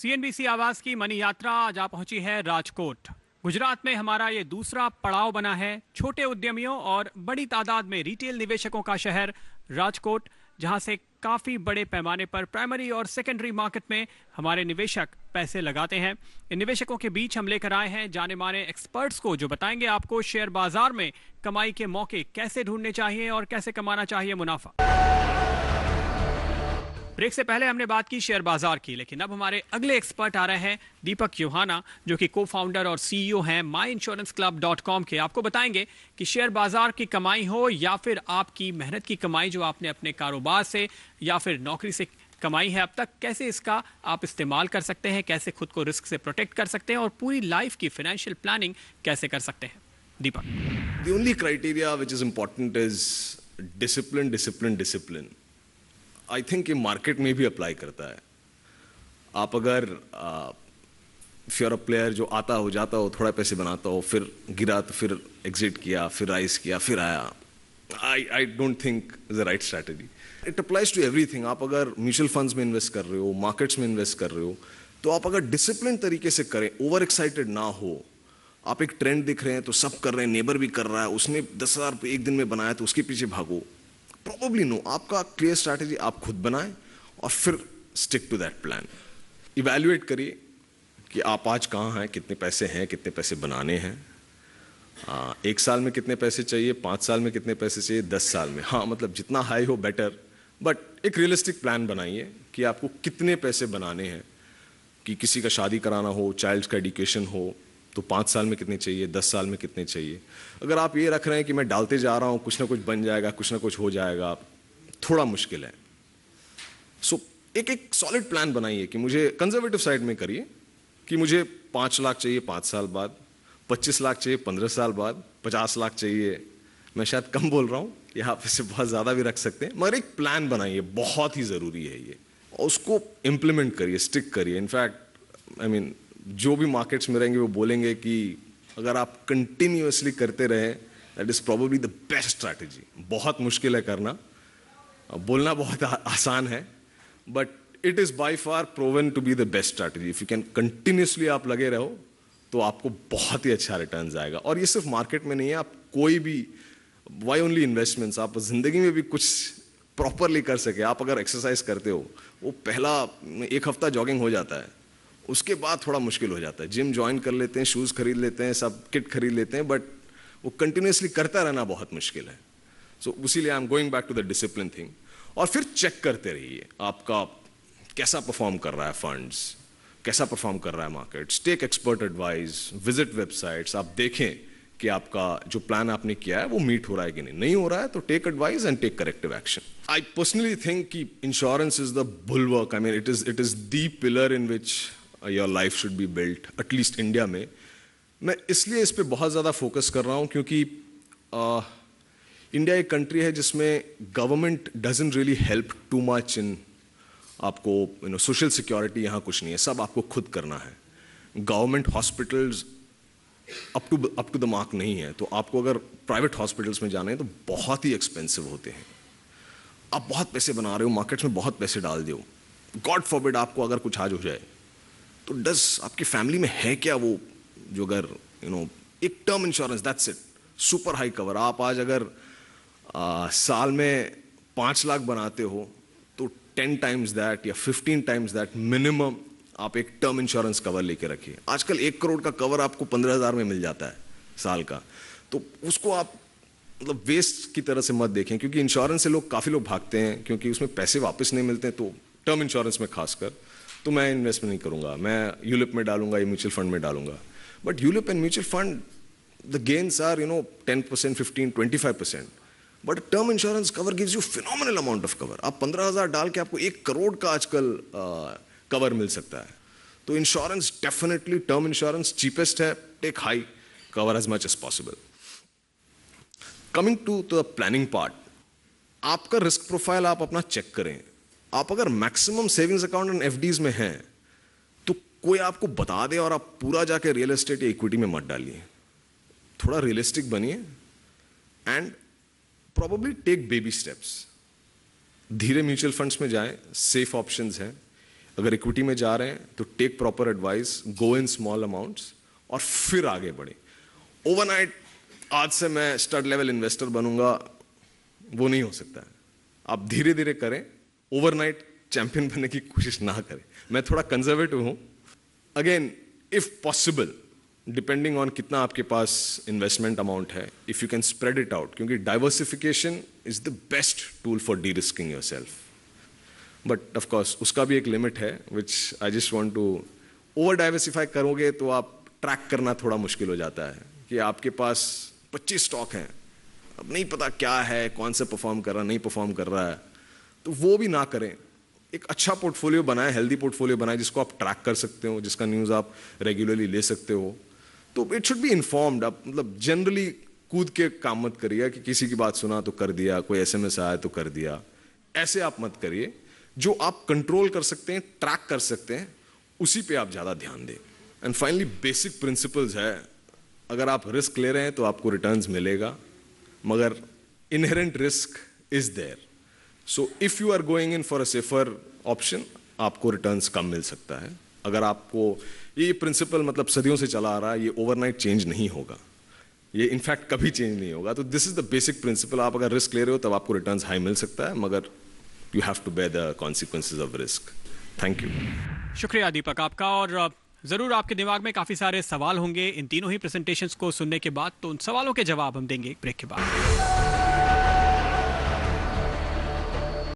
CNBC आवाज की money यात्रा आज आ पहुंची है राजकोट। गुजरात में हमारा ये दूसरा पड़ाव बना है। छोटे उद्यमियों और बड़ी तादाद में रिटेल निवेशकों का शहर राजकोट, जहां से काफी बड़े पैमाने पर प्राइमरी और सेकेंडरी मार्केट में हमारे निवेशक पैसे लगाते हैं। इन निवेशकों के बीच हम लेकर आए हैं जाने माने एक्सपर्ट्स को, जो बताएंगे आपको शेयर बाजार में कमाई के मौके कैसे ढूंढने चाहिए और कैसे कमाना चाहिए मुनाफा। ब्रेक से पहले हमने बात की शेयर बाजार की, लेकिन अब हमारे अगले एक्सपर्ट आ रहे हैं दीपक यूहाना, जो कि को फाउंडर और सीईओ हैं myinsuranceClub.com के। आपको बताएंगे कि शेयर बाजार की कमाई हो या फिर आपकी मेहनत की कमाई जो आपने अपने कारोबार से या फिर नौकरी से कमाई है अब तक, कैसे इसका आप इस्तेमाल कर सकते हैं, कैसे खुद को रिस्क से प्रोटेक्ट कर सकते हैं और पूरी लाइफ की फाइनेंशियल प्लानिंग कैसे कर सकते हैं। दीपक, The only criteria which is important is discipline. I think ये मार्केट में भी अप्लाई करता है। आप अगर फ्यूर अ प्लेयर जो आता हो जाता हो, थोड़ा पैसे बनाता हो, फिर गिरा तो फिर एग्जिट किया, फिर राइज किया, फिर आया, I don't think is the right strategy. It applies to everything. आप अगर म्यूचुअल फंड्स में इन्वेस्ट कर रहे हो, मार्केट्स में इन्वेस्ट कर रहे हो, तो आप अगर डिसिप्लिन तरीके से करें, ओवर एक्साइटेड ना हो। आप एक ट्रेंड दिख रहे हैं तो सब कर रहे हैं, नेबर भी कर रहा है, उसने 10,000 रुपये एक दिन में बनाया तो उसके पीछे भागो। Probably no. आपका क्लियर स्ट्रैटेजी आप खुद बनाएं और फिर stick to that plan. Evaluate करिए कि आप आज कहाँ हैं, कितने पैसे हैं, कितने पैसे बनाने हैं, 1 साल में कितने पैसे चाहिए, 5 साल में कितने पैसे चाहिए, 10 साल में। हाँ, मतलब जितना हाई हो बेटर, बट एक रियलिस्टिक प्लान बनाइए कि आपको कितने पैसे बनाने हैं। कि किसी का शादी कराना हो, चाइल्ड का एजुकेशन हो, तो 5 साल में कितने चाहिए, 10 साल में कितने चाहिए। अगर आप ये रख रहे हैं कि मैं डालते जा रहा हूँ, कुछ ना कुछ बन जाएगा, कुछ ना कुछ हो जाएगा, थोड़ा मुश्किल है। सो एक सॉलिड प्लान बनाइए कि मुझे कंजर्वेटिव साइड में करिए कि मुझे 5 लाख चाहिए 5 साल बाद, 25 लाख चाहिए 15 साल बाद, 50 लाख चाहिए। मैं शायद कम बोल रहा हूँ, यहाँ पे से बहुत ज़्यादा भी रख सकते हैं, मगर एक प्लान बनाइए, बहुत ही ज़रूरी है ये। और उसको इम्प्लीमेंट करिए, स्टिक करिए। इनफैक्ट जो भी मार्केट्स में रहेंगे वो बोलेंगे कि अगर आप कंटिन्यूअसली करते रहे, that is probably the best strategy. बहुत मुश्किल है करना, बोलना बहुत आसान है, but it is by far proven to be the best strategy. If you can continuously आप लगे रहो तो आपको बहुत ही अच्छा रिटर्न आएगा। और ये सिर्फ मार्केट में नहीं है, आप कोई भी, वाई ओनली इन्वेस्टमेंट्स, आप जिंदगी में भी कुछ प्रॉपरली कर सके। आप अगर एक्सरसाइज करते हो, वो पहला 1 हफ्ता जॉगिंग हो जाता है, उसके बाद थोड़ा मुश्किल हो जाता है। जिम ज्वाइन कर लेते हैं, शूज़ खरीद लेते हैं, सब किट खरीद लेते हैं, बट वो कंटिन्यूसली करता रहना बहुत मुश्किल है। सो उसीलिए I am going back to the discipline thing. और फिर चेक करते रहिए आपका कैसा परफॉर्म कर रहा है फंड्स, कैसा परफॉर्म कर रहा है markets. Take expert advice, visit websites, आप देखें कि आपका जो प्लान आपने किया है वो मीट हो रहा है कि नहीं हो रहा है, तो take advice and take corrective action. I personally think कि insurance is the bulwark, it is the pillar in which your life should be built, at least India में। मैं इसलिए इस पे बहुत ज़्यादा फोकस कर रहा हूँ क्योंकि इंडिया एक कंट्री है जिसमें government doesn't really help too much in आपको सोशल सिक्योरिटी यहाँ कुछ नहीं है, सब आपको खुद करना है। Government hospitals up to the mark नहीं है, तो आपको अगर प्राइवेट हॉस्पिटल्स में जाना है तो बहुत ही एक्सपेंसिव होते हैं। आप बहुत पैसे बना रहे हो, मार्केट्स में बहुत पैसे डाल दो, गॉड फॉरबिड आपको अगर कुछ आज हो जाए तो आपकी फैमिली में है क्या वो, जो अगर एक term insurance, that's it, super high cover. आप आज अगर साल में 5 लाख बनाते हो तो 10 टाइम्स दैट या 15 टाइम्स दैट मिनिमम आप एक टर्म इंश्योरेंस कवर लेके रखिए। आजकल 1 करोड़ का कवर आपको 15,000 में मिल जाता है साल का, तो उसको आप वेस्ट की तरह से मत देखें, क्योंकि इंश्योरेंस से काफ़ी लोग भागते हैं क्योंकि उसमें पैसे वापस नहीं मिलते हैं। तो टर्म इंश्योरेंस में खासकर तो मैं इन्वेस्टमेंट नहीं करूंगा, मैं यूलिप में डालूंगा या म्यूचुअल फंड में डालूंगा। But ULIP and mutual fund, the gains are 10%, 15%, 25%, but term insurance cover gives you phenomenal amount of cover. आप 15,000 डाल के आपको 1 करोड़ का आजकल कवर मिल सकता है। तो insurance definitely, term insurance cheapest है, take high cover as much as possible. Coming to the planning part, आपका रिस्क प्रोफाइल आप अपना चेक करें। आप अगर maximum savings account and FDs में हैं तो कोई आपको बता दे और आप पूरा जाके रियल एस्टेट या इक्विटी में मत डालिए। थोड़ा रियलिस्टिक बनिए and probably take baby steps. धीरे म्यूचुअल फंड्स में जाएं, सेफ ऑप्शंस हैं। अगर इक्विटी में जा रहे हैं तो take proper advice, go in small amounts और फिर आगे बढ़े। ओवरनाइट आज से मैं स्टड लेवल इन्वेस्टर बनूंगा, वो नहीं हो सकता है। आप धीरे धीरे करें, ओवरनाइट चैंपियन बनने की कोशिश ना करें। मैं थोड़ा कंजर्वेटिव हूं। Again, if possible, depending on कितना आपके पास इन्वेस्टमेंट अमाउंट है, if you can spread it out, क्योंकि diversification is the best tool for derisking yourself. But of course उसका भी एक लिमिट है, which I just want to. Over diversify करोगे तो आप ट्रैक करना थोड़ा मुश्किल हो जाता है कि आपके पास 25 स्टॉक हैं, अब नहीं पता क्या है, कौन से परफॉर्म कर रहा, नहीं परफॉर्म कर रहा है, तो वो भी ना करें। एक अच्छा पोर्टफोलियो बनाए, हेल्दी पोर्टफोलियो बनाए, जिसको आप ट्रैक कर सकते हो, जिसका न्यूज़ आप रेगुलरली ले सकते हो। तो इट शुड बी इन्फॉर्म्ड। आप मतलब जनरली कूद के काम मत करिए कि किसी की बात सुना तो कर दिया, कोई SMS आया तो कर दिया, ऐसे आप मत करिए। जो आप कंट्रोल कर सकते हैं, ट्रैक कर सकते हैं, उसी पे आप ज़्यादा ध्यान दें। एंड फाइनली बेसिक प्रिंसिपल्स है, अगर आप रिस्क ले रहे हैं तो आपको रिटर्न्स मिलेगा, मगर inherent risk is there. So if you are going in for a safer option, आपको रिटर्न्स कम मिल सकता है। अगर आपको ये प्रिंसिपल मतलब सदियों से चला आ रहा है, ये ओवरनाइट चेंज नहीं होगा, ये इनफैक्ट कभी चेंज नहीं होगा। तो this is the basic principle. आप अगर रिस्क ले रहे हो तब आपको रिटर्न्स हाई मिल सकता है, मगर you have to bear the consequences of risk. Thank you. शुक्रिया दीपक आपका। और ज़रूर आपके दिमाग में काफ़ी सारे सवाल होंगे इन तीनों ही प्रेजेंटेशंस को सुनने के बाद, तो उन सवालों के जवाब हम देंगे एक ब्रेक के बाद।